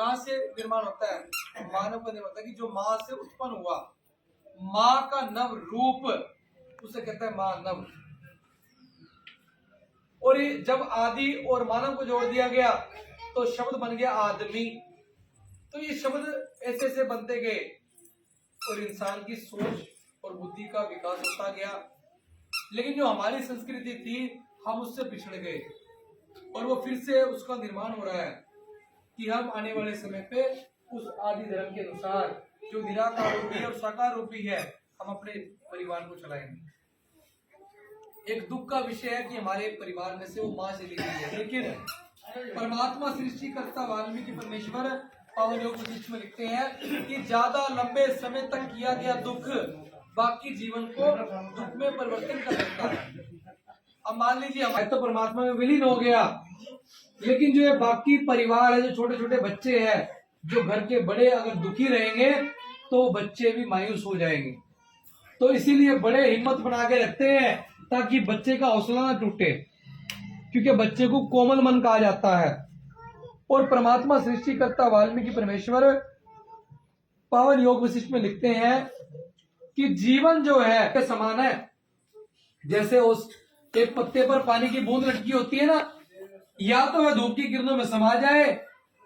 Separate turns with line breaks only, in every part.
कहाँ से निर्माण होता है? मानव का निर्माण होता है कि जो माँ से उत्पन्न हुआ, माँ का नव रूप, उसे कहते हैं मानव। और ये जब आदि और मानव को जोड़ दिया गया तो शब्द बन गया आदमी। तो ये शब्द ऐसे ऐसे बनते गए और इंसान की सोच और बुद्धि का विकास होता गया। लेकिन जो हमारी संस्कृति थी, हम उससे पिछड़ गए और वो फिर से उसका निर्माण हो रहा है कि हम आने वाले समय पे उस आदि धर्म के अनुसार जो निराकार रूपी और साकार रूपी है, हम अपने परिवार को चलाएंगे। एक दुख का विषय है कि हमारे परिवार में से वो माँ चली गई है, लेकिन परमात्मा सृष्टिकर्ता वाल्मीकि परमेश्वर पावन योग में लिखते हैं कि ज्यादा लंबे समय तक किया गया दुख बाकी जीवन को दुख में परिवर्तन कर सकता है। अब मान लीजिए हमारे तो परमात्मा में विलीन हो गया, लेकिन जो ये बाकी परिवार है, जो छोटे छोटे बच्चे हैं, जो घर के बड़े अगर दुखी रहेंगे तो बच्चे भी मायूस हो जाएंगे। तो इसीलिए बड़े हिम्मत बना के रखते हैं ताकि बच्चे का हौसला ना टूटे, क्योंकि बच्चे को कोमल मन कहा जाता है। और परमात्मा सृष्टिकर्ता वाल्मीकि परमेश्वर पावन योग वशिष्ठ में लिखते हैं कि जीवन जो है के समान है। जैसे उस एक पत्ते पर पानी की बूंद लटकी होती है ना, या तो वह धूप की किरणों में समा जाए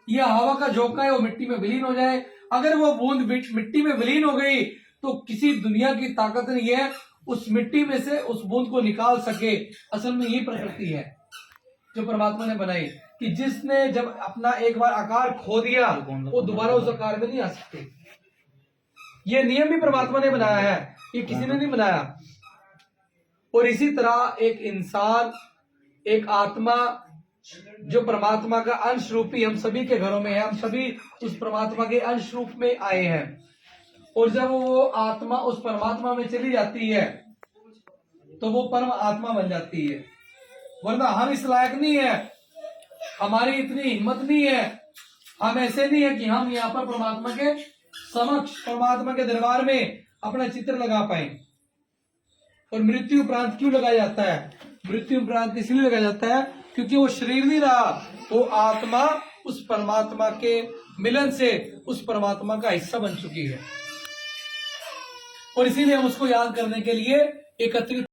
या हवा का झोंका है वो मिट्टी में विलीन हो जाए। अगर वो बूंद मिट्टी में विलीन हो गई तो किसी दुनिया की ताकत नहीं है उस मिट्टी में से उस बूंद को निकाल सके। असल में यही प्रकृति है जो परमात्मा ने बनाई कि जिसने जब अपना एक बार आकार खो दिया वो दोबारा उस आकार में नहीं आ सकते। ये नियम भी परमात्मा ने बनाया है, ये किसी ने नहीं बनाया। और इसी तरह एक इंसान, एक आत्मा जो परमात्मा का अंश रूपी हम सभी के घरों में है, हम सभी उस परमात्मा के अंश रूप में आए हैं। और जब वो आत्मा उस परमात्मा में चली जाती है तो वो परम आत्मा बन जाती है। वरना हम इस लायक नहीं है, हमारी इतनी हिम्मत नहीं है, हम ऐसे नहीं है कि हम यहाँ पर परमात्मा के समक्ष, परमात्मा के दरबार में अपना चित्र लगा पाए। और मृत्यु उपरांत क्यों लगाया जाता है? मृत्यु उपरांत इसलिए लगाया जाता है क्योंकि वो शरीर नहीं रहा, वो आत्मा उस परमात्मा के मिलन से उस परमात्मा का हिस्सा बन चुकी है। और इसीलिए हम उसको याद करने के लिए एकत्रित